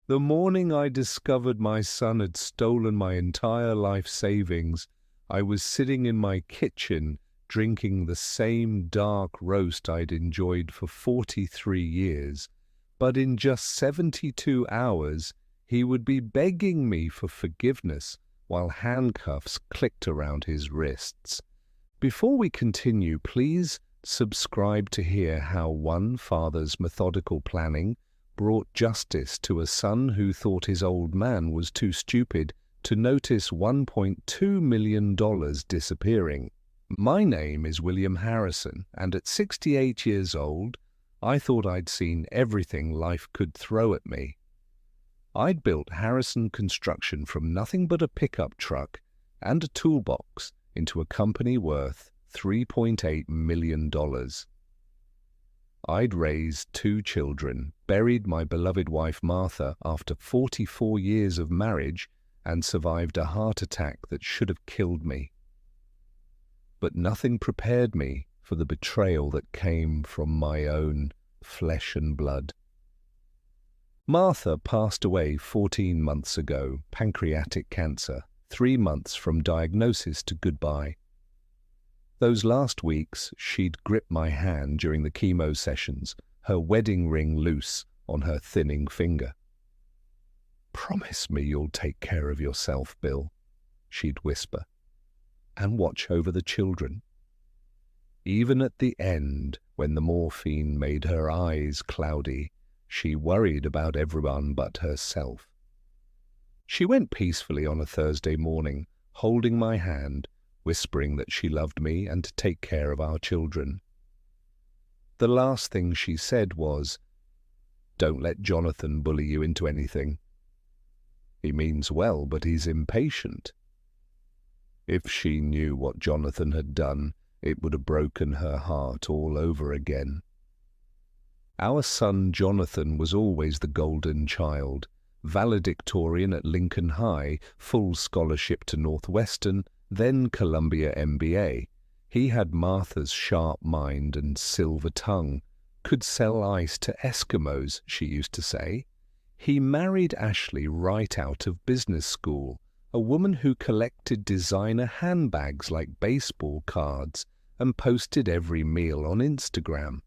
The morning I discovered my son had stolen my entire life savings, I was sitting in my kitchen drinking the same dark roast I'd enjoyed for 43 years, but in just 72 hours he would be begging me for forgiveness while handcuffs clicked around his wrists. Before we continue, please subscribe to hear how one father's methodical planning brought justice to a son who thought his old man was too stupid to notice $1.2 million disappearing. My name is William Harrison, and at 68 years old, I thought I'd seen everything life could throw at me. I'd built Harrison Construction from nothing but a pickup truck and a toolbox into a company worth $3.8 million. I'd raised 2 children, buried my beloved wife Martha after 44 years of marriage, and survived a heart attack that should have killed me. But nothing prepared me for the betrayal that came from my own flesh and blood. Martha passed away 14 months ago, pancreatic cancer, 3 months from diagnosis to goodbye. Those last weeks, she'd gripped my hand during the chemo sessions, her wedding ring loose on her thinning finger. "Promise me you'll take care of yourself, Bill," she'd whisper, "and watch over the children." Even at the end, when the morphine made her eyes cloudy, she worried about everyone but herself. She went peacefully on a Thursday morning, holding my hand, whispering that she loved me and to take care of our children. The last thing she said was, "Don't let Jonathan bully you into anything. He means well, but he's impatient." If she knew what Jonathan had done, it would have broken her heart all over again. Our son Jonathan was always the golden child, valedictorian at Lincoln High, full scholarship to Northwestern, then Columbia MBA. He had Martha's sharp mind and silver tongue, could sell ice to Eskimos, she used to say. He married Ashley right out of business school, a woman who collected designer handbags like baseball cards and posted every meal on Instagram.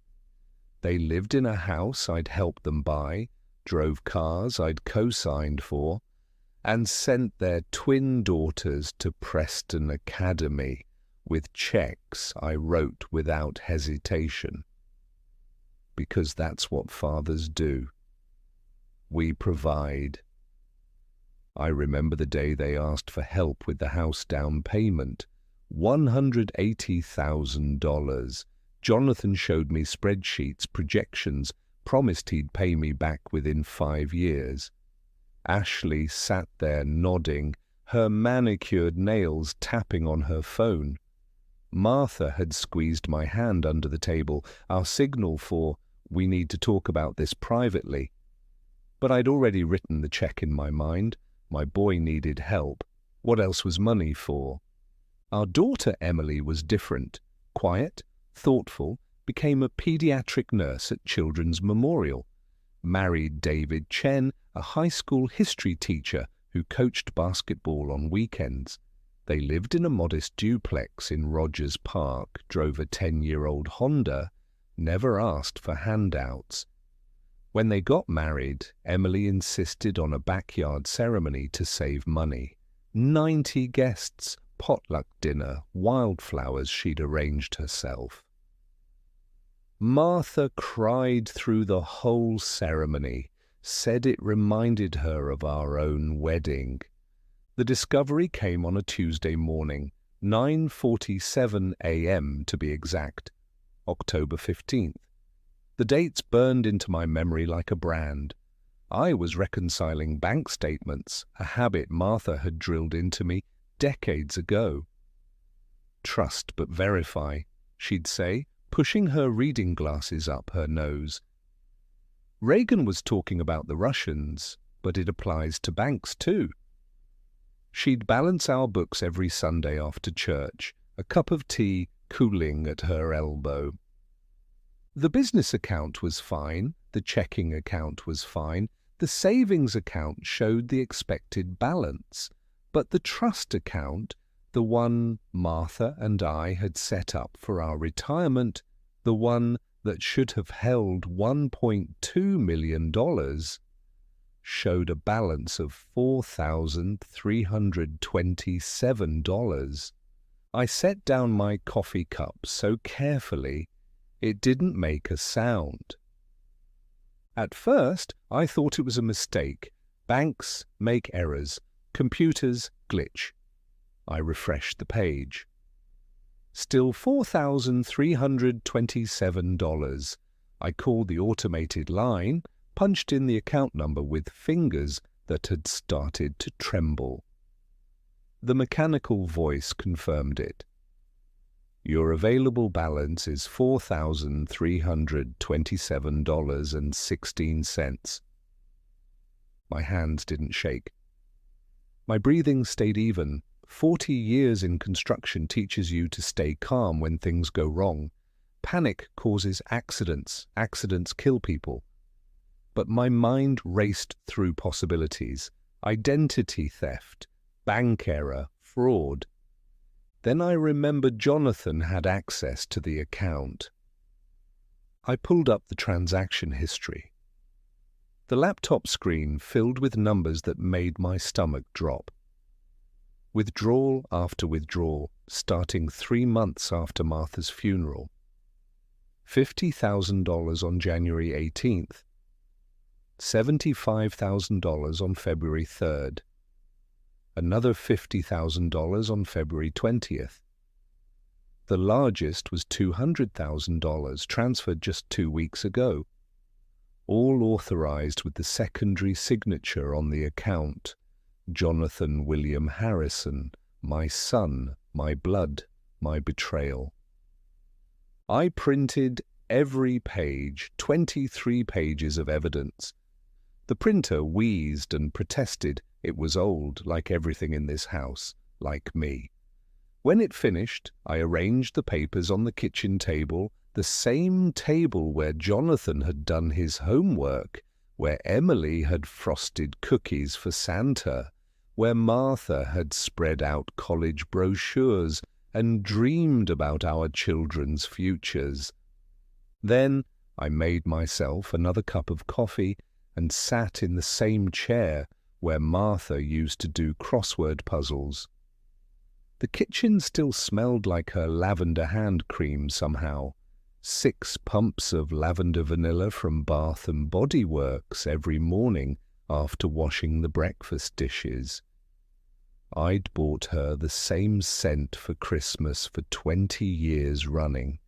They lived in a house I'd helped them buy, drove cars I'd co-signed for, and sent their twin daughters to Preston Academy with checks I wrote without hesitation. Because that's what fathers do. We provide. I remember the day they asked for help with the house down payment, $180,000. Jonathan showed me spreadsheets, projections, promised he'd pay me back within 5 years. Ashley sat there nodding, her manicured nails tapping on her phone. Martha had squeezed my hand under the table, our signal for, "We need to talk about this privately." But I'd already written the check in my mind. My boy needed help. What else was money for? Our daughter Emily was different. Quiet, thoughtful, became a pediatric nurse at Children's Memorial. Married David Chen, a high school history teacher who coached basketball on weekends. They lived in a modest duplex in Rogers Park, drove a 10-year-old Honda, never asked for handouts. When they got married, Emily insisted on a backyard ceremony to save money. 90 guests, potluck dinner, wildflowers she'd arranged herself. Martha cried through the whole ceremony, said it reminded her of our own wedding. The discovery came on a Tuesday morning, 9:47 a.m. to be exact, October 15th. The dates burned into my memory like a brand. I was reconciling bank statements, a habit Martha had drilled into me decades ago. "Trust but verify," she'd say, pushing her reading glasses up her nose. Reagan was talking about the Russians, but it applies to banks too. She'd balance our books every Sunday after church, a cup of tea cooling at her elbow. The business account was fine, the checking account was fine, The savings account showed the expected balance, but the trust account, the one Martha and I had set up for our retirement, the one that should have held $1.2 million, showed a balance of $4,327. I set down my coffee cup so carefully it didn't make a sound. At first, I thought it was a mistake. Banks make errors. Computers glitch. I refreshed the page. Still $4,327. I called the automated line, punched in the account number with fingers that had started to tremble. The mechanical voice confirmed it. Your available balance is $4,327.16. My hands didn't shake. My breathing stayed even. 40 years in construction teaches you to stay calm when things go wrong. Panic causes accidents. Accidents kill people. But my mind raced through possibilities. Identity theft, bank error, fraud. Then I remembered Jonathan had access to the account. I pulled up the transaction history. The laptop screen filled with numbers that made my stomach drop. Withdrawal after withdrawal, starting 3 months after Martha's funeral. $50,000 on January 18th. $75,000 on February 3rd. Another $50,000 on February 20th. The largest was $200,000, transferred just 2 weeks ago. All authorized with the secondary signature on the account. Jonathan William Harrison, my son, my blood, my betrayal. I printed every page, 23 pages of evidence. The printer wheezed and protested. It was old, like everything in this house, like me. When it finished, I arranged the papers on the kitchen table, the same table where Jonathan had done his homework, where Emily had frosted cookies for Santa, where Martha had spread out college brochures and dreamed about our children's futures. Then I made myself another cup of coffee and sat in the same chair where Martha used to do crossword puzzles. The kitchen still smelled like her lavender hand cream somehow. 6 pumps of lavender vanilla from Bath and Body Works every morning after washing the breakfast dishes. I'd bought her the same scent for Christmas for 20 years running.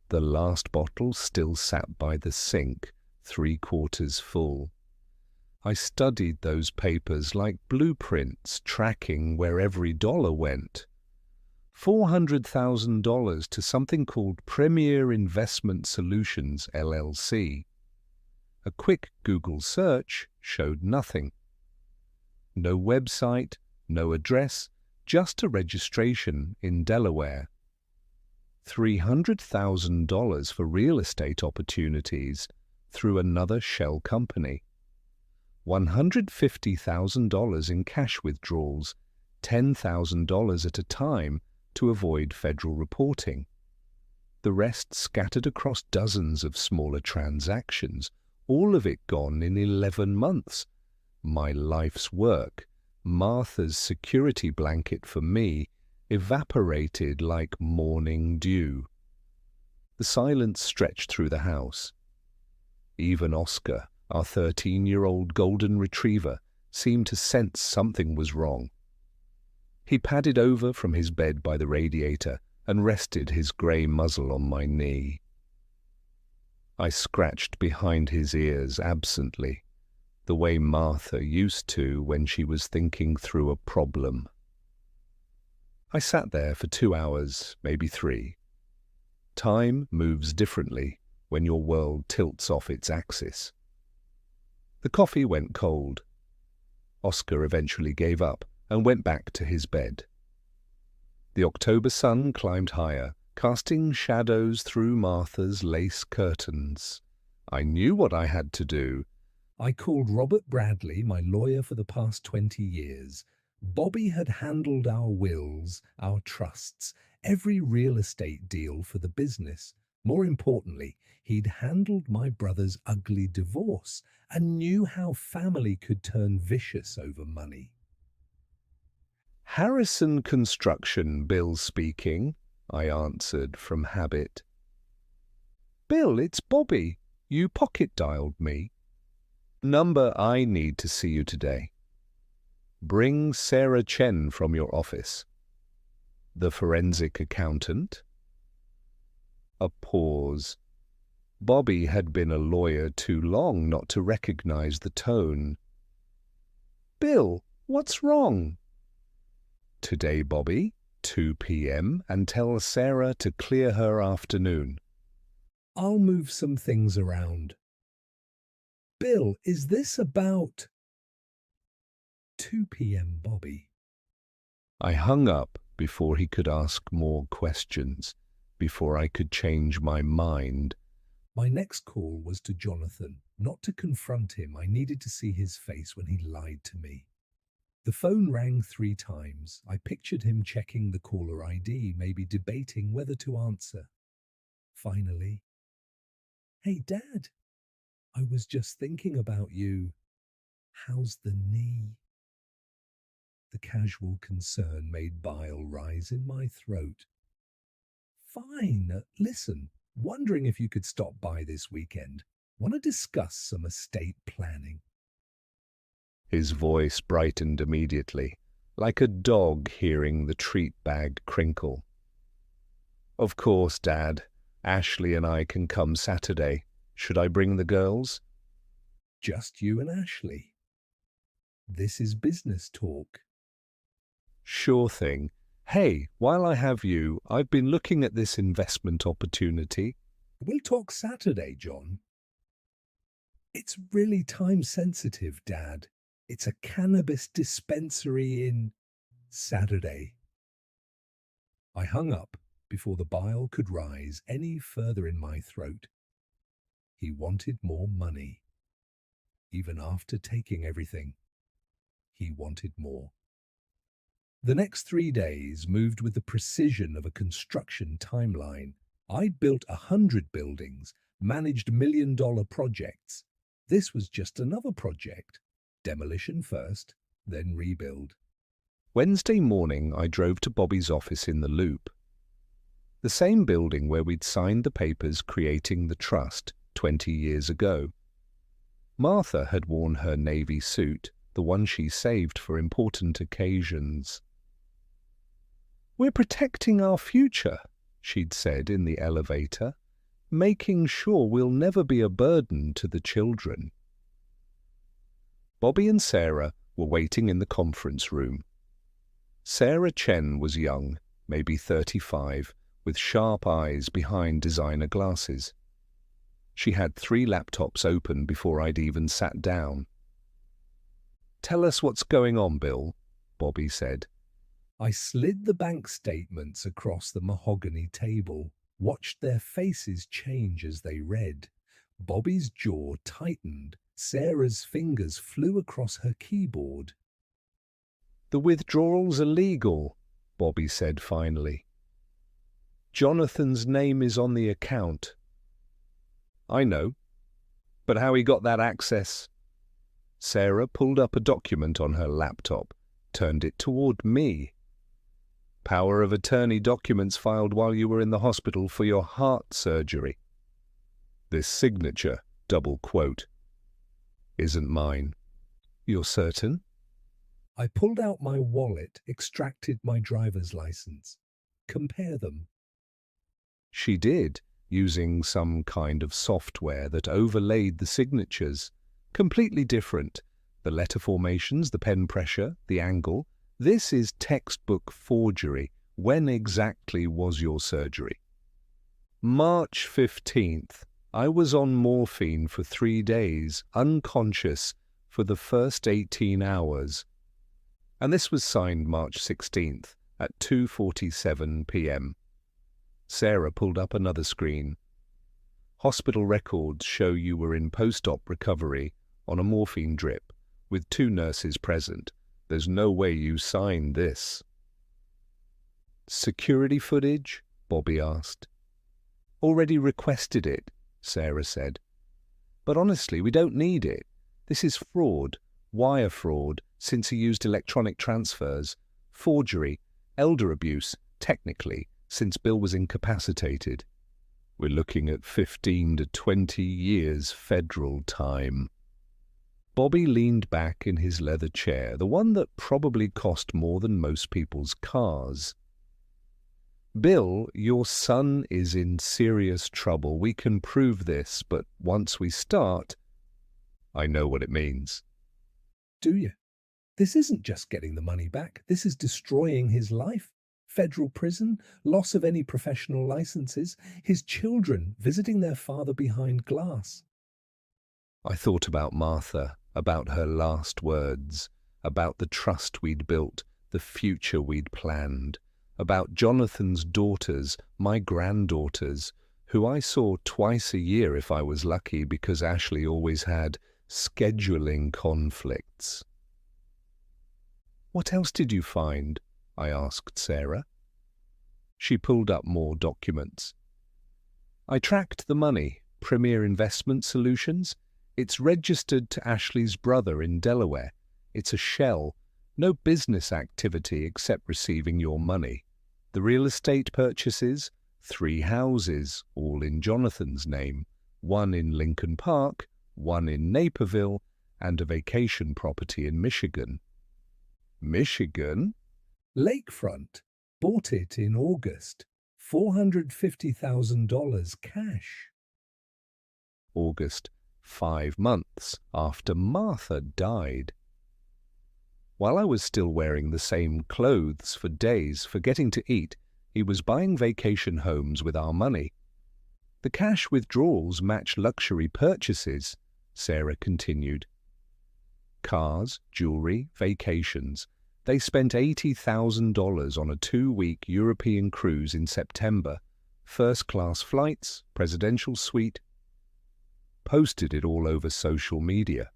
The last bottle still sat by the sink, 3/4 full. I studied those papers like blueprints, tracking where every dollar went. $400,000 to something called Premier Investment Solutions, LLC. A quick Google search showed nothing. No website, no address, just a registration in Delaware. $300,000 for real estate opportunities through another shell company. $150,000 in cash withdrawals, $10,000 at a time to avoid federal reporting. The rest scattered across dozens of smaller transactions, all of it gone in 11 months. My life's work, Martha's security blanket for me, evaporated like morning dew. The silence stretched through the house. Even Oscar, our 13-year-old golden retriever, seemed to sense something was wrong. He padded over from his bed by the radiator and rested his grey muzzle on my knee. I scratched behind his ears absently, the way Martha used to when she was thinking through a problem. I sat there for 2 hours, maybe 3. Time moves differently when your world tilts off its axis. The coffee went cold. Oscar eventually gave up and went back to his bed. The October sun climbed higher, casting shadows through Martha's lace curtains. I knew what I had to do. I called Robert Bradley, my lawyer for the past 20 years. Bobby had handled our wills, our trusts, every real estate deal for the business. More importantly, he'd handled my brother's ugly divorce and knew how family could turn vicious over money. Harrison Construction, Bill speaking, I answered from habit. Bill, it's Bobby. You pocket-dialed me. Number I need to see you today. Bring Sarah Chen from your office. The forensic accountant? A pause. Bobby had been a lawyer too long not to recognize the tone. Bill, what's wrong? Today, Bobby, 2 p.m., and tell Sarah to clear her afternoon. I'll move some things around. Bill, is this about 2 p.m., Bobby? I hung up before he could ask more questions, before I could change my mind. My next call was to Jonathan. Not to confront him, I needed to see his face when he lied to me. The phone rang 3 times. I pictured him checking the caller ID, maybe debating whether to answer. Finally, "Hey, Dad, I was just thinking about you. How's the knee?" The casual concern made bile rise in my throat. Fine. Listen, wondering if you could stop by this weekend. Want to discuss some estate planning. His voice brightened immediately, like a dog hearing the treat bag crinkle. Of course, Dad. Ashley and I can come Saturday. Should I bring the girls? Just you and Ashley. This is business talk. Sure thing. Hey, while I have you, I've been looking at this investment opportunity. We'll talk Saturday, John. It's really time-sensitive, Dad. It's a cannabis dispensary in Saturday. I hung up before the bile could rise any further in my throat. He wanted more money. Even after taking everything, he wanted more. The next 3 days moved with the precision of a construction timeline. I'd built 100 buildings, managed million-dollar projects. This was just another project. Demolition first, then rebuild. Wednesday morning, I drove to Bobby's office in the Loop. The same building where we'd signed the papers creating the trust 20 years ago. Martha had worn her navy suit, the one she saved for important occasions. We're protecting our future, she'd said in the elevator, making sure we'll never be a burden to the children. Bobby and Sarah were waiting in the conference room. Sarah Chen was young, maybe 35, with sharp eyes behind designer glasses. She had 3 laptops open before I'd even sat down. Tell us what's going on, Bill, Bobby said. I slid the bank statements across the mahogany table, watched their faces change as they read. Bobby's jaw tightened. Sarah's fingers flew across her keyboard. The withdrawals are legal, Bobby said finally. Jonathan's name is on the account. I know, but how he got that access? Sarah pulled up a document on her laptop, turned it toward me. Power of attorney documents filed while you were in the hospital for your heart surgery. This signature, double quote, isn't mine. You're certain? I pulled out my wallet, extracted my driver's license. Compare them. She did, using some kind of software that overlaid the signatures. Completely different. The letter formations, the pen pressure, the angle. This is textbook forgery. When exactly was your surgery? March 15th. I was on morphine for 3 days, unconscious for the first 18 hours. And this was signed March 16th at 2:47 p.m. Sarah pulled up another screen. Hospital records show you were in post-op recovery on a morphine drip, with 2 nurses present. There's no way you signed this. Security footage? Bobby asked. Already requested it, Sarah said. But honestly, we don't need it. This is fraud, wire fraud, since he used electronic transfers, forgery, elder abuse, technically, since Bill was incapacitated. We're looking at 15 to 20 years federal time. Bobby leaned back in his leather chair, the one that probably cost more than most people's cars. Bill, your son is in serious trouble. We can prove this, but once we start, I know what it means. Do you? This isn't just getting the money back. This is destroying his life. Federal prison, loss of any professional licenses, his children visiting their father behind glass. I thought about Martha, about her last words, about the trust we'd built, the future we'd planned, about Jonathan's daughters, my granddaughters, who I saw twice a year if I was lucky because Ashley always had scheduling conflicts. What else did you find? I asked Sarah. She pulled up more documents. I tracked the money, Premier Investment Solutions. It's registered to Ashley's brother in Delaware. It's a shell, no business activity except receiving your money. The real estate purchases, 3 houses, all in Jonathan's name, 1 in Lincoln Park, 1 in Naperville, and a vacation property in Michigan. Michigan? Lakefront. Bought it in August. $450,000 cash. August, 5 months after Martha died. While I was still wearing the same clothes for days, forgetting to eat, he was buying vacation homes with our money. The cash withdrawals match luxury purchases, Sarah continued. Cars, jewelry, vacations. They spent $80,000 on a 2-week European cruise in September. First-class flights, presidential suite. Posted it all over social media.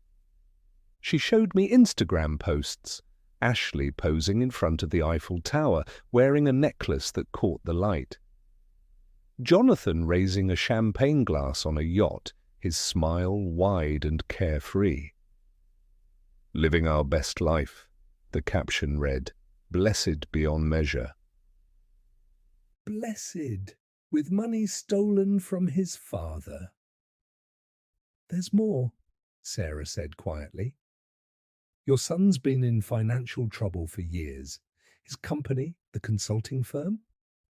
She showed me Instagram posts. Ashley posing in front of the Eiffel Tower, wearing a necklace that caught the light. Jonathan raising a champagne glass on a yacht, his smile wide and carefree. Living our best life, the caption read, blessed beyond measure. Blessed, with money stolen from his father. There's more, Sarah said quietly. Your son's been in financial trouble for years. His company, the consulting firm,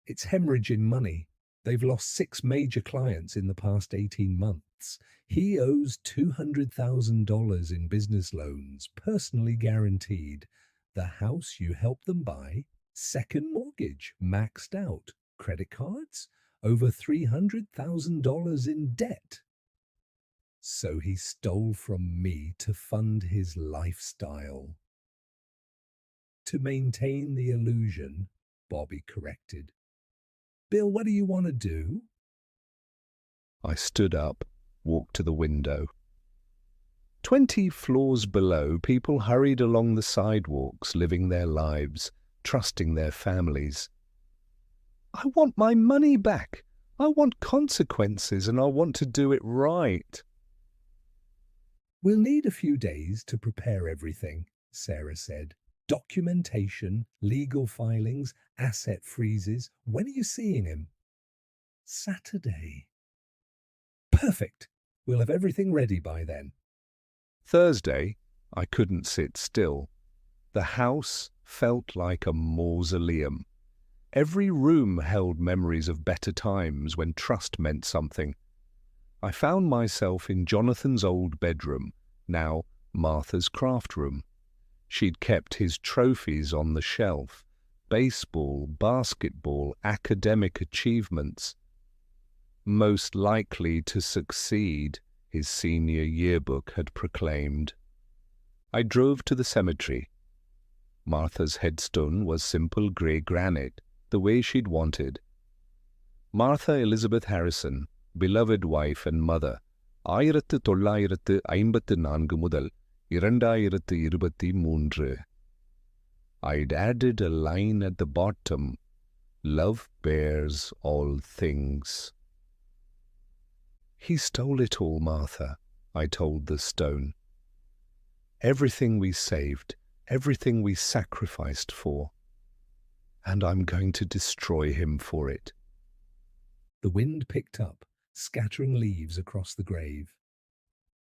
it's hemorrhaging money. They've lost 6 major clients in the past 18 months. He owes $200,000 in business loans, personally guaranteed. The house you helped them buy, second mortgage, maxed out. Credit cards, over $300,000 in debt. So he stole from me to fund his lifestyle. To maintain the illusion, Bobby corrected. Bill, what do you want to do? I stood up, walked to the window. 20 floors below, people hurried along the sidewalks, living their lives, trusting their families. I want my money back. I want consequences, and I want to do it right. We'll need a few days to prepare everything, Sarah said. Documentation, legal filings, asset freezes. When are you seeing him? Saturday. Perfect. We'll have everything ready by then. Thursday, I couldn't sit still. The house felt like a mausoleum. Every room held memories of better times when trust meant something. I found myself in Jonathan's old bedroom, now Martha's craft room. She'd kept his trophies on the shelf, baseball, basketball, academic achievements. Most likely to succeed, his senior yearbook had proclaimed. I drove to the cemetery. Martha's headstone was simple grey granite, the way she'd wanted. Martha Elizabeth Harrison, beloved wife and mother, 1954 முதல் 2023. I'd added a line at the bottom, "Love bears all things." He stole it all, Martha, I told the stone. Everything we saved, everything we sacrificed for. And I'm going to destroy him for it. The wind picked up, scattering leaves across the grave.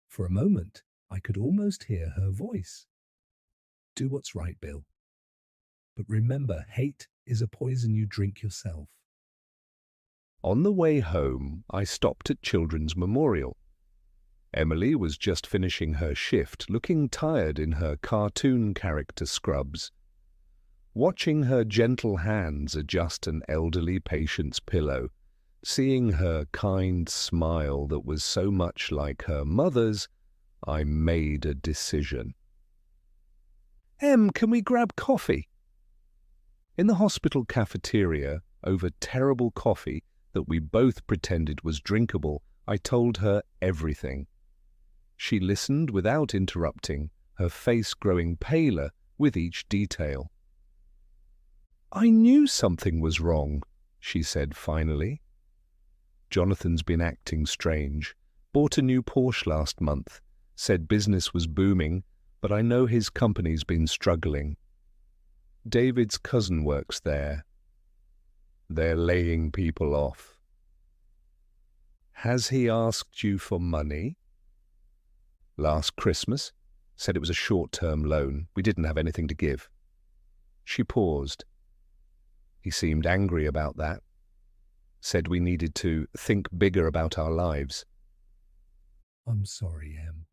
For a moment, I could almost hear her voice. Do what's right, Bill. But remember, hate is a poison you drink yourself. On the way home, I stopped at Children's Memorial. Emily was just finishing her shift, looking tired in her cartoon character scrubs. Watching her gentle hands adjust an elderly patient's pillow, seeing her kind smile that was so much like her mother's, I made a decision. Em, can we grab coffee? In the hospital cafeteria, over terrible coffee that we both pretended was drinkable, I told her everything. She listened without interrupting, her face growing paler with each detail. I knew something was wrong, she said finally. Jonathan's been acting strange. Bought a new Porsche last month. Said business was booming, but I know his company's been struggling. David's cousin works there. They're laying people off. Has he asked you for money? Last Christmas. Said it was a short-term loan. We didn't have anything to give. She paused. He seemed angry about that. Said we needed to think bigger about our lives. I'm sorry, Em.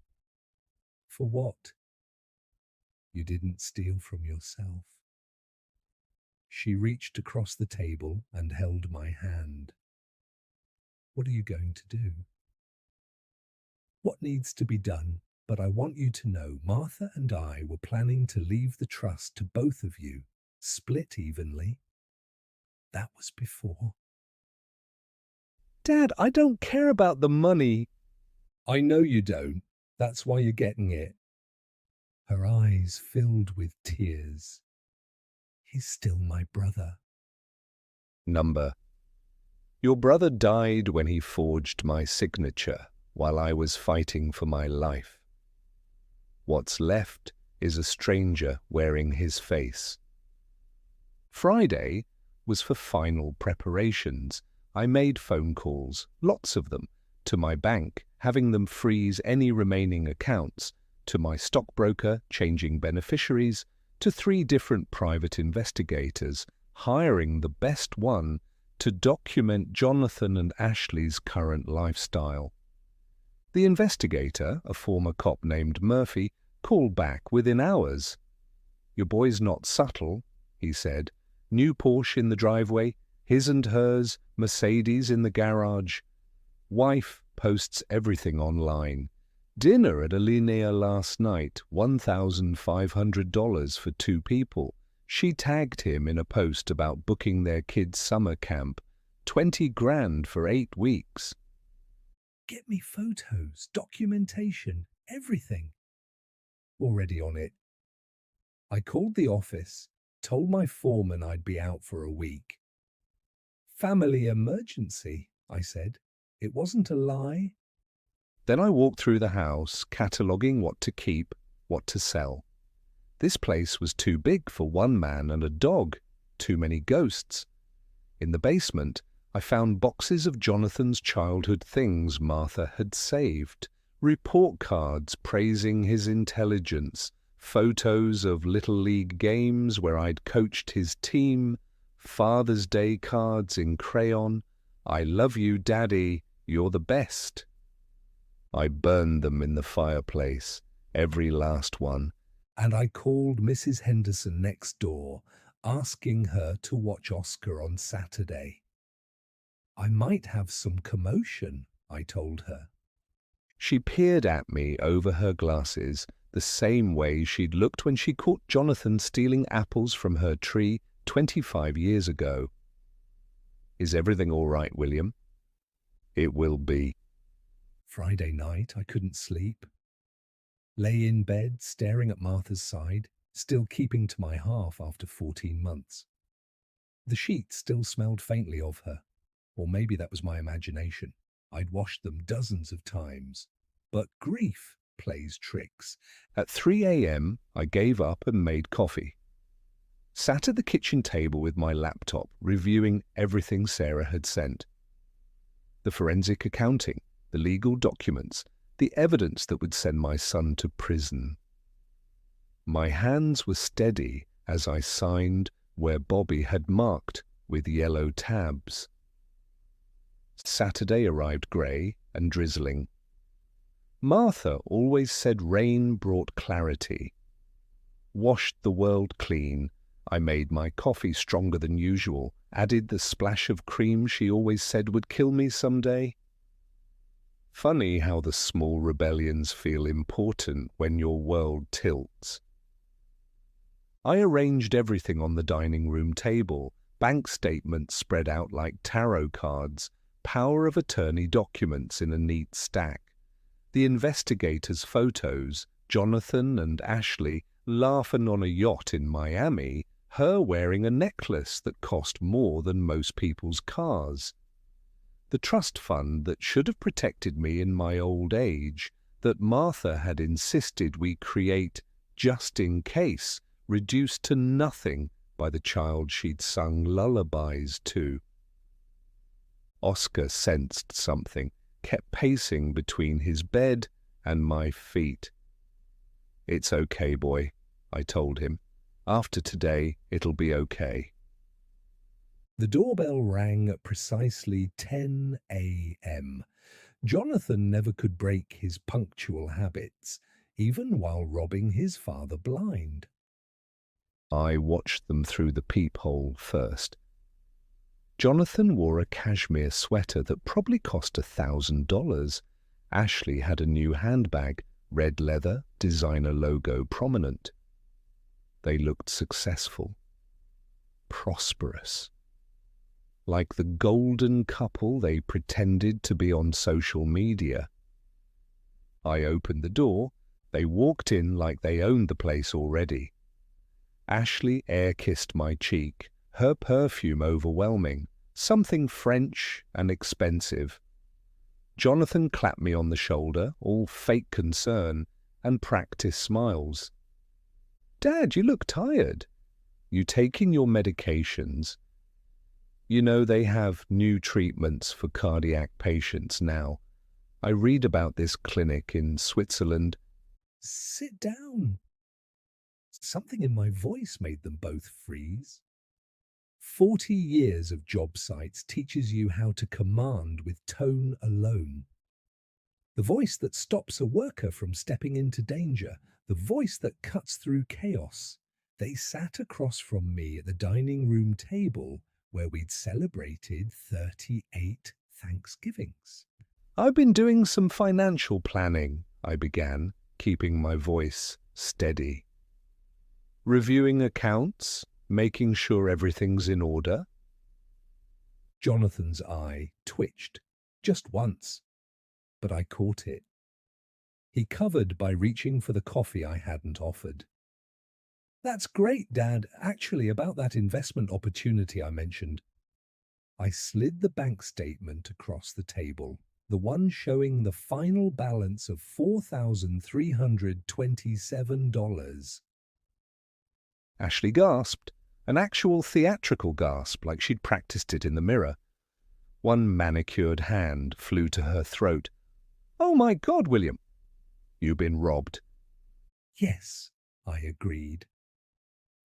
For what? You didn't steal from yourself. She reached across the table and held my hand. What are you going to do? What needs to be done, but I want you to know Martha and I were planning to leave the trust to both of you, split evenly. That was before. Dad, I don't care about the money. I know you don't. That's why you're getting it. Her eyes filled with tears. He's still my brother. Number. Your brother died when he forged my signature while I was fighting for my life. What's left is a stranger wearing his face. Friday was for final preparations. I made phone calls, lots of them, to my bank, having them freeze any remaining accounts, to my stockbroker, changing beneficiaries, to 3 different private investigators, hiring the best one to document Jonathan and Ashley's current lifestyle. The investigator, a former cop named Murphy, called back within hours. Your boy's not subtle, he said. New Porsche in the driveway, his and hers, Mercedes in the garage. Wife posts everything online. Dinner at Alinea last night, $1,500 for 2 people. She tagged him in a post about booking their kids' summer camp, $20,000 for 8 weeks. Get me photos, documentation, everything. Already on it. I called the office, told my foreman I'd be out for a week. Family emergency, I said. It wasn't a lie. Then I walked through the house, cataloguing what to keep, what to sell. This place was too big for one man and a dog, too many ghosts. In the basement, I found boxes of Jonathan's childhood things Martha had saved, report cards praising his intelligence, photos of Little League games where I'd coached his team, Father's Day cards in crayon, "I love you, Daddy, you're the best." I burned them in the fireplace, every last one. And I called Mrs. Henderson next door, asking her to watch Oscar on Saturday. I might have some commotion, I told her. She peered at me over her glasses, the same way she'd looked when she caught Jonathan stealing apples from her tree 25 years ago. Is everything all right, William? It will be. Friday night, I couldn't sleep. Lay in bed, staring at Martha's side, still keeping to my half after 14 months. The sheets still smelled faintly of her, or maybe that was my imagination. I'd washed them dozens of times. But grief plays tricks. At 3 a.m., I gave up and made coffee. Sat at the kitchen table with my laptop, reviewing everything Sarah had sent. The forensic accounting, the legal documents, the evidence that would send my son to prison. My hands were steady as I signed where Bobby had marked with yellow tabs. Saturday arrived grey and drizzling. Martha always said rain brought clarity. Washed the world clean. I made my coffee stronger than usual, added the splash of cream she always said would kill me someday. Funny how the small rebellions feel important when your world tilts. I arranged everything on the dining room table, bank statements spread out like tarot cards, power of attorney documents in a neat stack. The investigators' photos, Jonathan and Ashley laughing on a yacht in Miami, her wearing a necklace that cost more than most people's cars. The trust fund that should have protected me in my old age, that Martha had insisted we create just in case, reduced to nothing by the child she'd sung lullabies to. Oscar sensed something, kept pacing between his bed and my feet. "It's okay, boy," I told him. "After today, it'll be okay." The doorbell rang at precisely 10 a.m. Jonathan never could break his punctual habits, even while robbing his father blind. I watched them through the peephole first. Jonathan wore a cashmere sweater that probably cost $1,000. Ashley had a new handbag, red leather, designer logo prominent. They looked successful, prosperous. Like the golden couple they pretended to be on social media. I opened the door. They walked in like they owned the place already. Ashley air-kissed my cheek, her perfume overwhelming, something French and expensive. Jonathan clapped me on the shoulder, all fake concern, and practiced smiles. "Dad, you look tired. You taking your medications? You know they have new treatments for cardiac patients now. I read about this clinic in Switzerland." "Sit down." Something in my voice made them both freeze. 40 years of job sites teaches you how to command with tone alone. The voice that stops a worker from stepping into danger, the voice that cuts through chaos. They sat across from me at the dining room table where we'd celebrated 38 Thanksgivings. "I've been doing some financial planning," I began, keeping my voice steady. "Reviewing accounts, making sure everything's in order." Jonathan's eye twitched, just once, but I caught it. He covered by reaching for the coffee I hadn't offered. "That's great, Dad. Actually, about that investment opportunity I mentioned." I slid the bank statement across the table, the one showing the final balance of $4,327. Ashley gasped, an actual theatrical gasp like she'd practiced it in the mirror. One manicured hand flew to her throat. "Oh my God, William! You've been robbed." "Yes," I agreed.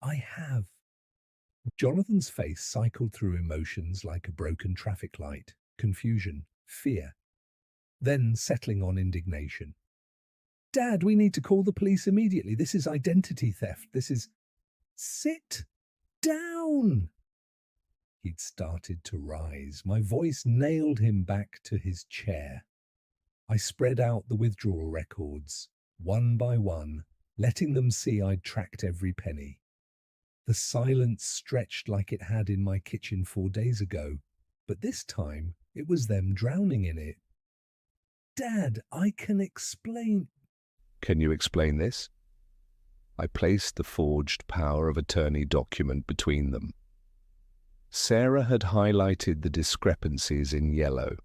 "I have." Jonathan's face cycled through emotions like a broken traffic light, confusion, fear, then settling on indignation. "Dad, we need to call the police immediately. This is identity theft. This is—" "Sit down!" He'd started to rise. My voice nailed him back to his chair. I spread out the withdrawal records, one by one, letting them see I'd tracked every penny. The silence stretched like it had in my kitchen 4 days ago, but this time it was them drowning in it. Dad, I can explain. Can you explain this? I placed the forged power of attorney document between them. Sarah had highlighted the discrepancies in yellow.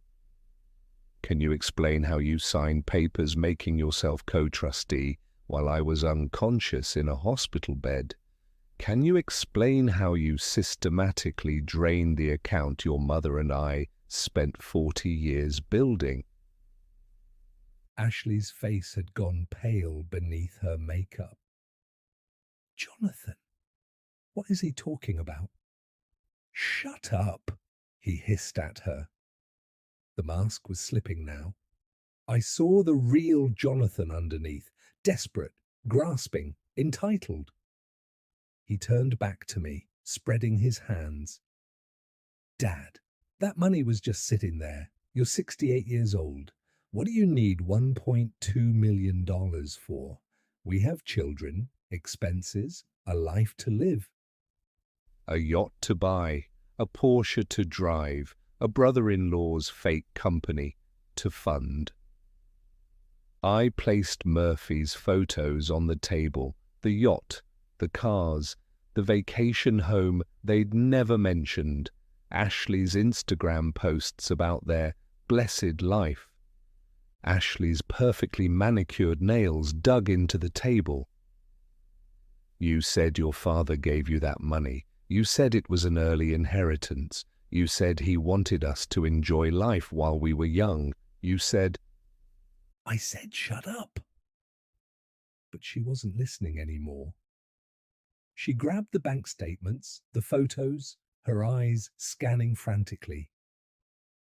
Can you explain how you signed papers making yourself co-trustee while I was unconscious in a hospital bed? Can you explain how you systematically drained the account your mother and I spent 40 years building? Ashley's face had gone pale beneath her makeup. Jonathan, what is he talking about? Shut up, he hissed at her. The mask was slipping now. I saw the real Jonathan underneath, desperate, grasping, entitled. He turned back to me, spreading his hands. Dad, that money was just sitting there. You're 68 years old. What do you need $1.2 million for? We have children, expenses, a life to live. A yacht to buy, a Porsche to drive, a brother-in-law's fake company to fund. I placed Murphy's photos on the table, the yacht, the cars, the vacation home they'd never mentioned, Ashley's Instagram posts about their blessed life, Ashley's perfectly manicured nails dug into the table. You said your father gave you that money. You said it was an early inheritance. You said he wanted us to enjoy life while we were young. You said... I said shut up. But she wasn't listening anymore. She grabbed the bank statements, the photos, her eyes scanning frantically.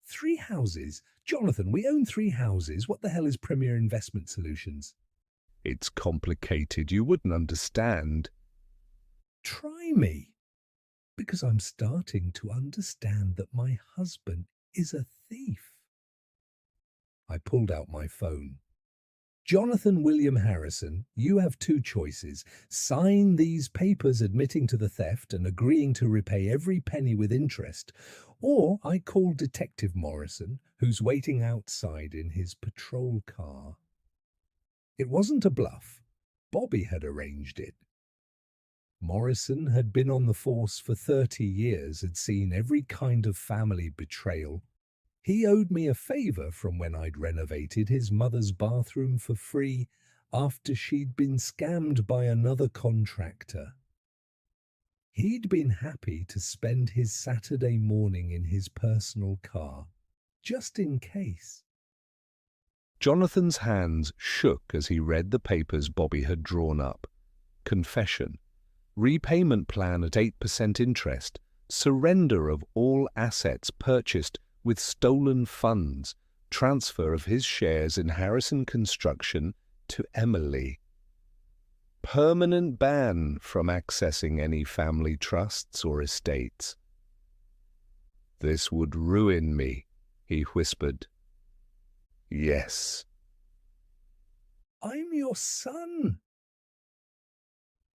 3 houses? Jonathan, we own 3 houses. What the hell is Premier Investment Solutions? It's complicated. You wouldn't understand. Try me. Because I'm starting to understand that my husband is a thief. I pulled out my phone. Jonathan William Harrison, you have 2 choices. Sign these papers admitting to the theft and agreeing to repay every penny with interest, or I call Detective Morrison, who's waiting outside in his patrol car. It wasn't a bluff. Bobby had arranged it. Morrison had been on the force for 30 years, had seen every kind of family betrayal. He owed me a favor from when I'd renovated his mother's bathroom for free after she'd been scammed by another contractor. He'd been happy to spend his Saturday morning in his personal car, just in case. Jonathan's hands shook as he read the papers Bobby had drawn up. Confession, repayment plan at 8% interest, surrender of all assets purchased with stolen funds, transfer of his shares in Harrison Construction to Emily. Permanent ban from accessing any family trusts or estates. This would ruin me, he whispered. Yes. I'm your son.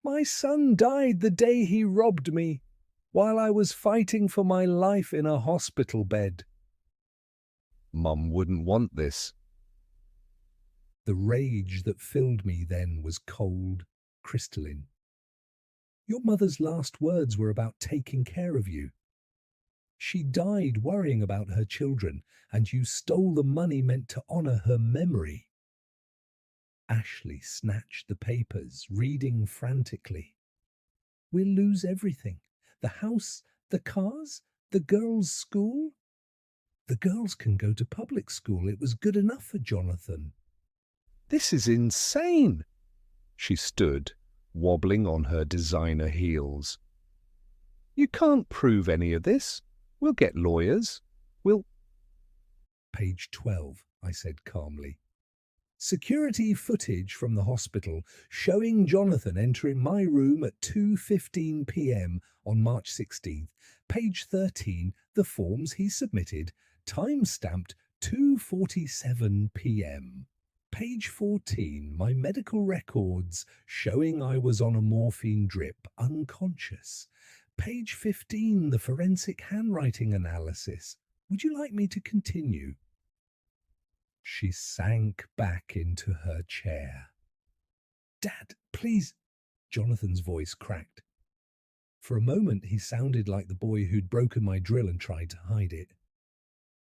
My son died the day he robbed me, while I was fighting for my life in a hospital bed. Mum wouldn't want this. The rage that filled me then was cold, crystalline. Your mother's last words were about taking care of you. She died worrying about her children, and you stole the money meant to honor her memory. Ashley snatched the papers, reading frantically. We'll lose everything. The house, the cars, the girls' school. The girls can go to public school. It was good enough for Jonathan. This is insane. She stood, wobbling on her designer heels. You can't prove any of this. We'll get lawyers. We'll... Page 12, I said calmly. Security footage from the hospital showing Jonathan entering my room at 2:15 p.m. on March 16th. Page 13, the forms he submitted, time-stamped 2:47 p.m. Page 14, my medical records showing I was on a morphine drip, unconscious. Page 15, the forensic handwriting analysis. Would you like me to continue? She sank back into her chair. Dad, please. Jonathan's voice cracked. For a moment, he sounded like the boy who'd broken my drill and tried to hide it.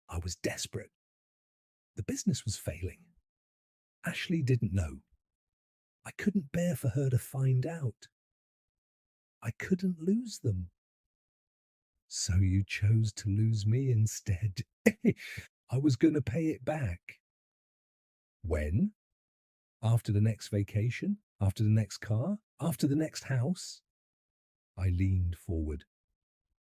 I was desperate. The business was failing. Ashley didn't know. I couldn't bear for her to find out. I couldn't lose them. So you chose to lose me instead. I was going to pay it back. When? After the next vacation? After the next car? After the next house? I leaned forward.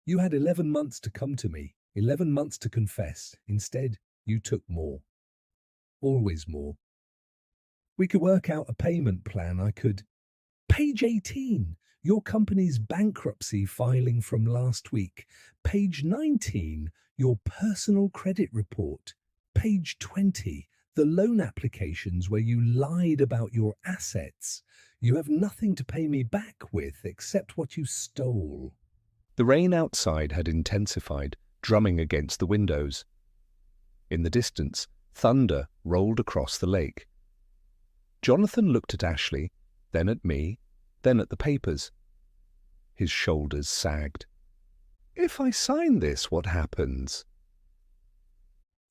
You had 11 months to come to me, 11 months to confess. Instead, you took more. Always more. We could work out a payment plan. I could. Page 18, your company's bankruptcy filing from last week. Page 19, your personal credit report. Page 20, the loan applications where you lied about your assets. You have nothing to pay me back with except what you stole. The rain outside had intensified, drumming against the windows. In the distance, thunder rolled across the lake. Jonathan looked at Ashley, then at me, then at the papers. His shoulders sagged. If I sign this, what happens?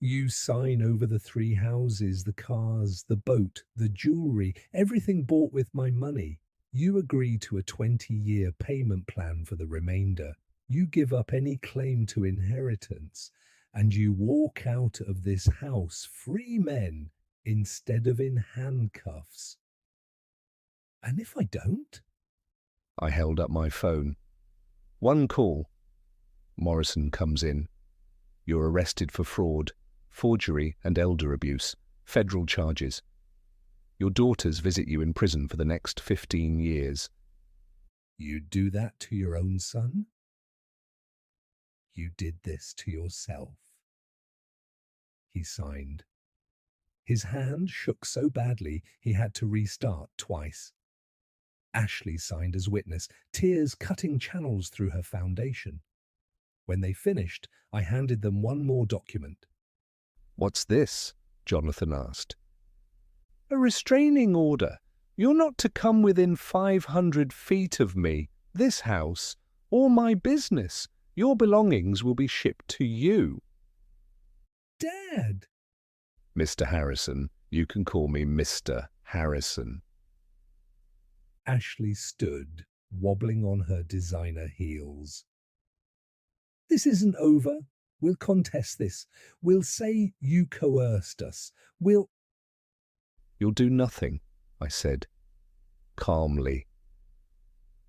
You sign over the 3 houses, the cars, the boat, the jewelry, everything bought with my money. You agree to a 20-year payment plan for the remainder. You give up any claim to inheritance, and you walk out of this house free men instead of in handcuffs. And if I don't? I held up my phone. One call. Morrison comes in. You're arrested for fraud, forgery and elder abuse, federal charges. Your daughters visit you in prison for the next 15 years. You'd do that to your own son? You did this to yourself. He signed. His hand shook so badly he had to restart twice. Ashley signed as witness, tears cutting channels through her foundation. When they finished, I handed them one more document. What's this? Jonathan asked. A restraining order. You're not to come within 500 feet of me, this house, or my business. Your belongings will be shipped to you. Dad! Mr. Harrison, you can call me Mr. Harrison. Ashley stood, wobbling on her designer heels. This isn't over. We'll contest this. We'll say you coerced us. You'll do nothing, I said, calmly.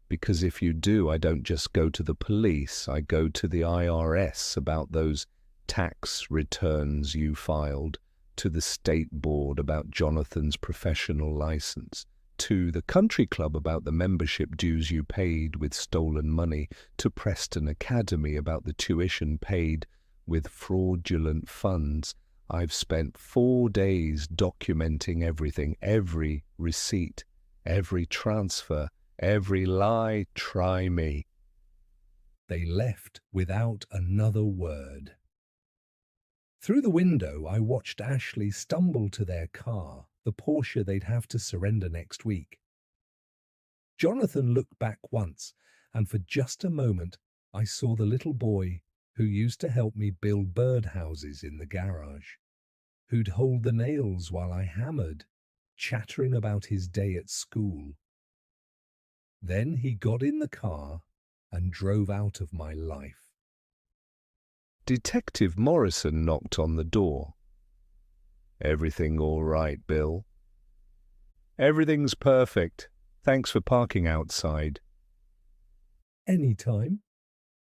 Because if you do, I don't just go to the police, I go to the IRS about those tax returns you filed, to the state board about Jonathan's professional license, to the country club about the membership dues you paid with stolen money, to Preston Academy about the tuition paid with fraudulent funds. I've spent 4 days documenting everything, every receipt, every transfer, every lie. Try me. They left without another word. Through the window, I watched Ashley stumble to their car, the Porsche they'd have to surrender next week. Jonathan looked back once, and for just a moment, I saw the little boy who used to help me build birdhouses in the garage, who'd hold the nails while I hammered, chattering about his day at school. Then he got in the car and drove out of my life. Detective Morrison knocked on the door. Everything all right, Bill? Everything's perfect. Thanks for parking outside. Anytime.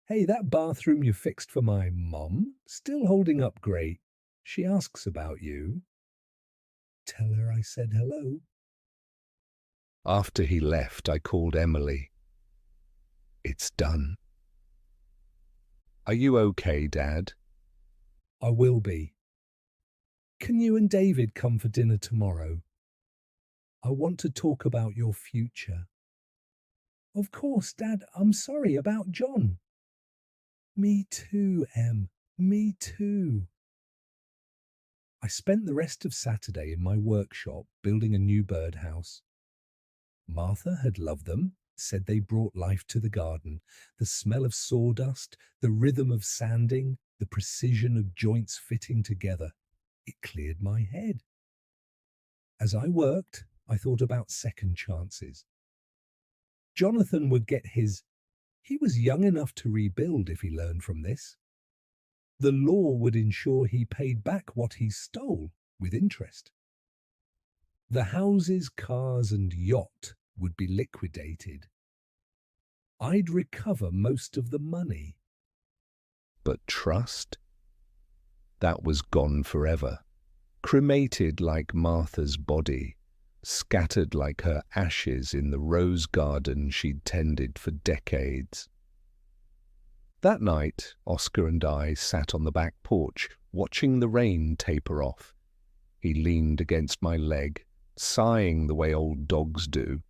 Hey, that bathroom you fixed for my mom, still holding up great. She asks about you. Tell her I said hello. After he left, I called Emily. It's done. Are you okay, Dad? I will be. Can you and David come for dinner tomorrow? I want to talk about your future. Of course, Dad, I'm sorry about John. Me too, Em. Me too. I spent the rest of Saturday in my workshop building a new birdhouse. Martha had loved them, said they brought life to the garden. The smell of sawdust, the rhythm of sanding, the precision of joints fitting together. It cleared my head. As I worked, I thought about second chances. Jonathan would get his. He was young enough to rebuild if he learned from this. The law would ensure he paid back what he stole with interest. The houses, cars, and yacht would be liquidated. I'd recover most of the money. But trust? That was gone forever, cremated like Martha's body, scattered like her ashes in the rose garden she'd tended for decades. That night, Oscar and I sat on the back porch, watching the rain taper off. He leaned against my leg, sighing the way old dogs do.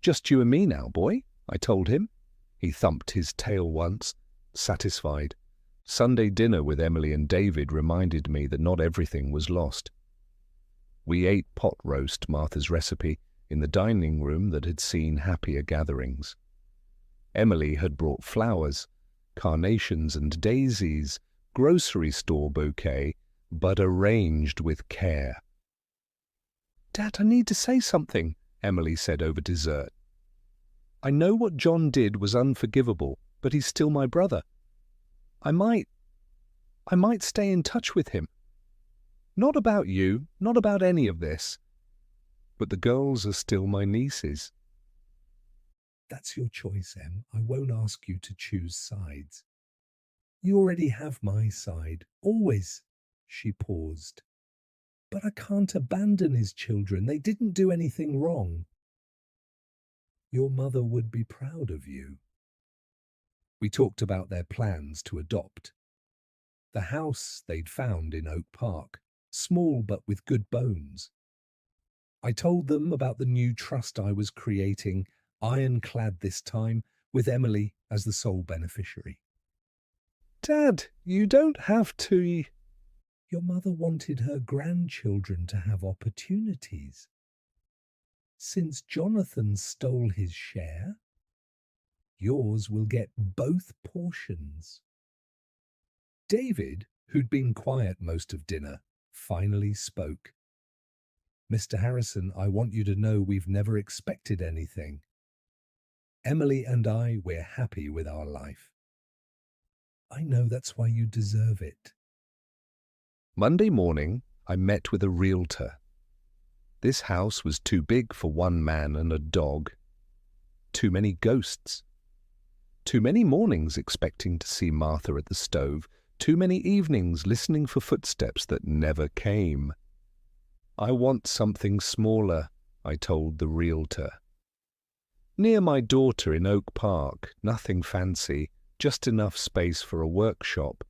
"Just you and me now, boy," I told him. He thumped his tail once, satisfied. Sunday dinner with Emily and David reminded me that not everything was lost. We ate pot roast, Martha's recipe, in the dining room that had seen happier gatherings. Emily had brought flowers, carnations and daisies, grocery store bouquet, but arranged with care. "Dad, I need to say something," Emily said over dessert. "I know what John did was unforgivable, but he's still my brother. I might stay in touch with him. Not about you, not about any of this. But the girls are still my nieces." That's your choice, Em. I won't ask you to choose sides. You already have my side, always. She paused. But I can't abandon his children. They didn't do anything wrong. Your mother would be proud of you. We talked about their plans to adopt. The house they'd found in Oak Park, small but with good bones. I told them about the new trust I was creating, iron-clad this time, with Emily as the sole beneficiary. "Dad, you don't have to..." Your mother wanted her grandchildren to have opportunities. Since Jonathan stole his share, yours will get both portions. David, who'd been quiet most of dinner, finally spoke. "Mr. Harrison, I want you to know we've never expected anything. Emily and we're happy with our life. I know that's why you deserve it." Monday morning, I met with a realtor. This house was too big for one man and a dog. Too many ghosts. Too many mornings expecting to see Martha at the stove. Too many evenings listening for footsteps that never came. "I want something smaller," I told the realtor. "Near my daughter in Oak Park, nothing fancy, just enough space for a workshop."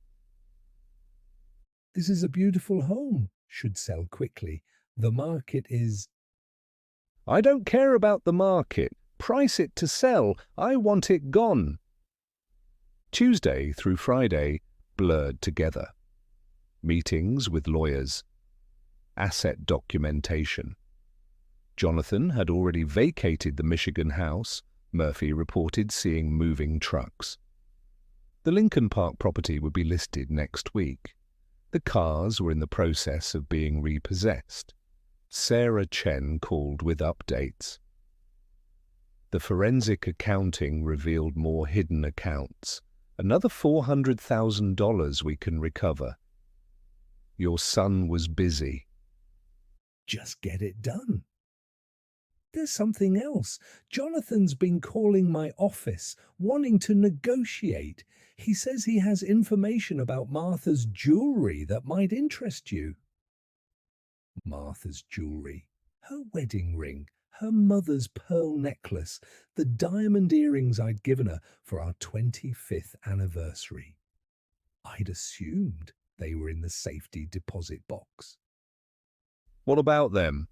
This is a beautiful home, should sell quickly. The market is... "I don't care about the market. Price it to sell. I want it gone." Tuesday through Friday blurred together. Meetings with lawyers. Asset documentation. Jonathan had already vacated the Michigan house, Murphy reported seeing moving trucks. The Lincoln Park property would be listed next week. The cars were in the process of being repossessed. Sarah Chen called with updates. The forensic accounting revealed more hidden accounts. Another $400,000 we can recover. Your son was busy. Just get it done. There's something else. Jonathan's been calling my office, wanting to negotiate. He says he has information about Martha's jewelry that might interest you. Martha's jewelry, her wedding ring, her mother's pearl necklace, the diamond earrings I'd given her for our 25th anniversary. I'd assumed they were in the safety deposit box. "What about them?"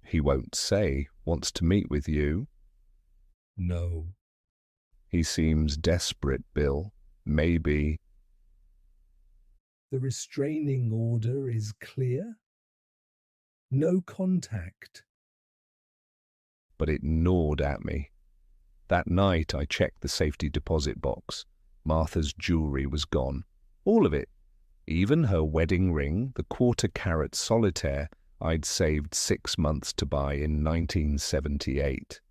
"He won't say. Wants to meet with you." No. "He seems desperate, Bill. Maybe..." The restraining order is clear. No contact. But it gnawed at me. That night I checked the safety deposit box. Martha's jewelry was gone. All of it. Even her wedding ring, the quarter-carat solitaire I'd saved 6 months to buy in 1978.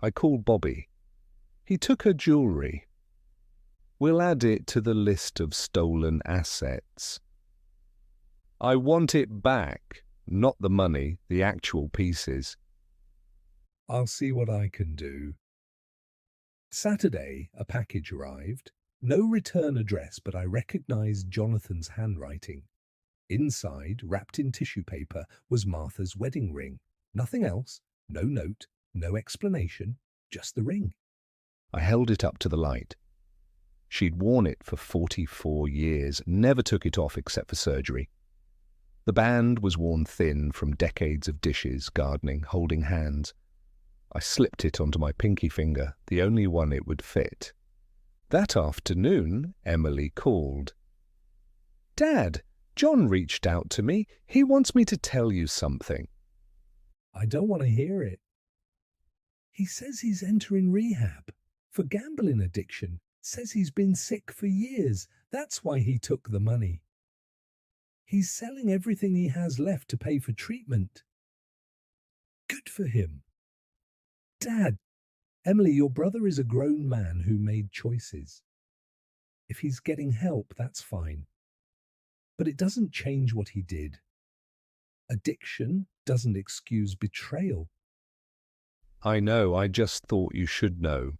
I called Bobby. He took her jewelry. We'll add it to the list of stolen assets. I want it back, not the money, the actual pieces. I'll see what I can do. Saturday, a package arrived. No return address, but I recognized Jonathan's handwriting. Inside, wrapped in tissue paper, was Martha's wedding ring. Nothing else, no note, no explanation, just the ring. I held it up to the light. She'd worn it for 44 years, never took it off except for surgery. The band was worn thin from decades of dishes, gardening, holding hands. I slipped it onto my pinky finger, the only one it would fit. That afternoon, Emily called. "Dad, John reached out to me. He wants me to tell you something." I don't want to hear it. He says he's entering rehab for gambling addiction. Says he's been sick for years. That's why he took the money. He's selling everything he has left to pay for treatment. Good for him. Dad, Emily, your brother is a grown man who made choices. If he's getting help, that's fine. But it doesn't change what he did. Addiction doesn't excuse betrayal. I know, I just thought you should know.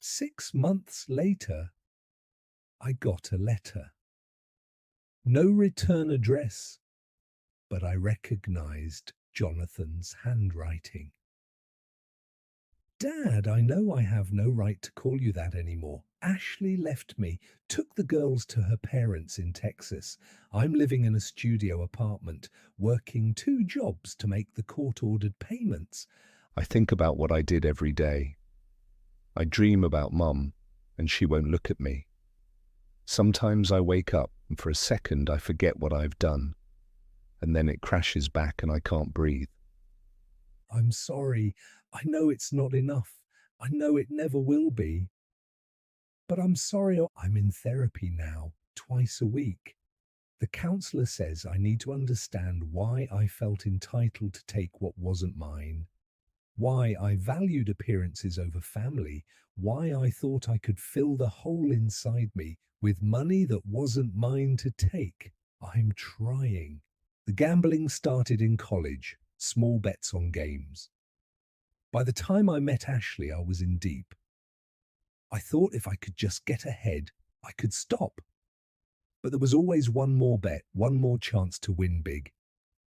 6 months later, I got a letter. No return address, but I recognized Jonathan's handwriting. Dad, I know I have no right to call you that anymore. Ashley left me, took the girls to her parents in Texas. I'm living in a studio apartment, working 2 jobs to make the court-ordered payments. I think about what I did every day. I dream about Mum, and she won't look at me. Sometimes I wake up, and for a second I forget what I've done, and then it crashes back and I can't breathe. I'm sorry. I know it's not enough. I know it never will be. But I'm sorry. I'm in therapy now, twice a week. The counselor says I need to understand why I felt entitled to take what wasn't mine, why I valued appearances over family, why I thought I could fill the hole inside me with money that wasn't mine to take. I'm trying. The gambling started in college, small bets on games. By the time I met Ashley, I was in deep. I thought if I could just get ahead, I could stop. But there was always one more bet, one more chance to win big.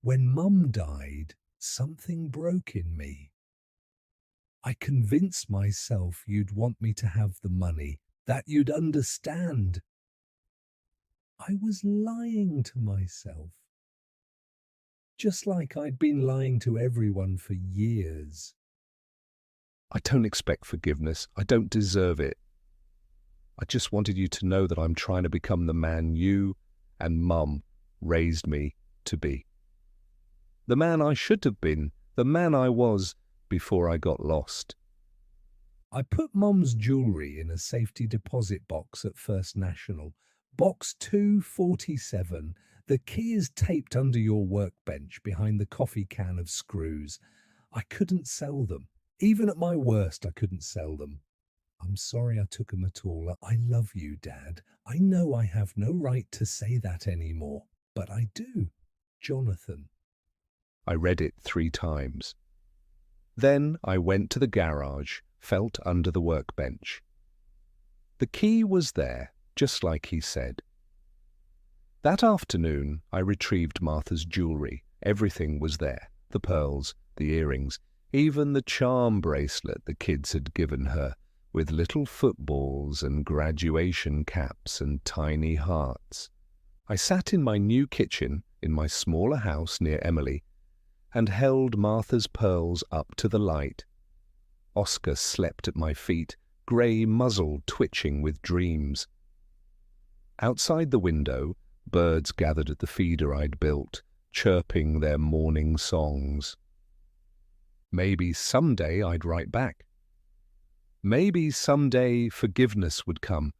When Mum died, something broke in me. I convinced myself you'd want me to have the money, that you'd understand. I was lying to myself. Just like I'd been lying to everyone for years. I don't expect forgiveness. I don't deserve it. I just wanted you to know that I'm trying to become the man you and Mum raised me to be. The man I should have been, the man I was before I got lost. I put Mum's jewelry in a safety deposit box at First National. Box 247. The key is taped under your workbench behind the coffee can of screws. I couldn't sell them. Even at my worst, I couldn't sell them. I'm sorry I took them at all. I love you, Dad. I know I have no right to say that anymore, but I do. Jonathan. I read it 3 times. Then I went to the garage, felt under the workbench. The key was there, just like he said. That afternoon, I retrieved Martha's jewelry. Everything was there. The pearls, the earrings, even the charm bracelet the kids had given her, with little footballs and graduation caps and tiny hearts. I sat in my new kitchen in my smaller house near Emily and held Martha's pearls up to the light. Oscar slept at my feet, grey muzzle twitching with dreams. Outside the window, Birds gathered at the feeder I'd built, chirping their morning songs. Maybe someday I'd write back. Maybe someday forgiveness would come,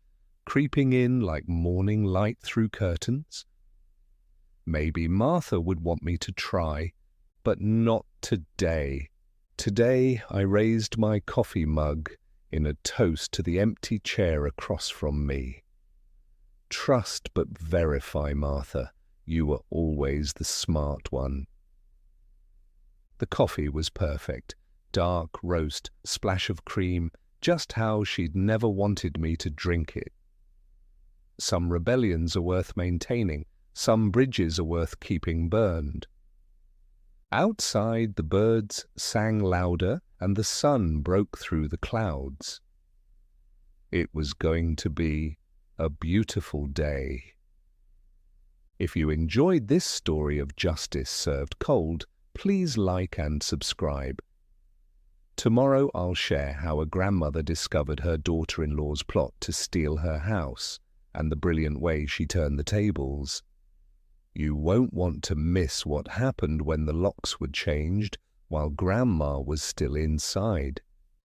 creeping in like morning light through curtains. Maybe Martha would want me to try, but not today. Today I raised my coffee mug in a toast to the empty chair across from me. Trust but verify, Martha. You were always the smart one. The coffee was perfect. Dark roast, splash of cream, just how she'd never wanted me to drink it. Some rebellions are worth maintaining. Some bridges are worth keeping burned. Outside, the birds sang louder and the sun broke through the clouds. It was going to be a beautiful day. If you enjoyed this story of justice served cold, please like and subscribe. Tomorrow I'll share how a grandmother discovered her daughter-in-law's plot to steal her house and the brilliant way she turned the tables. You won't want to miss what happened when the locks were changed while Grandma was still inside.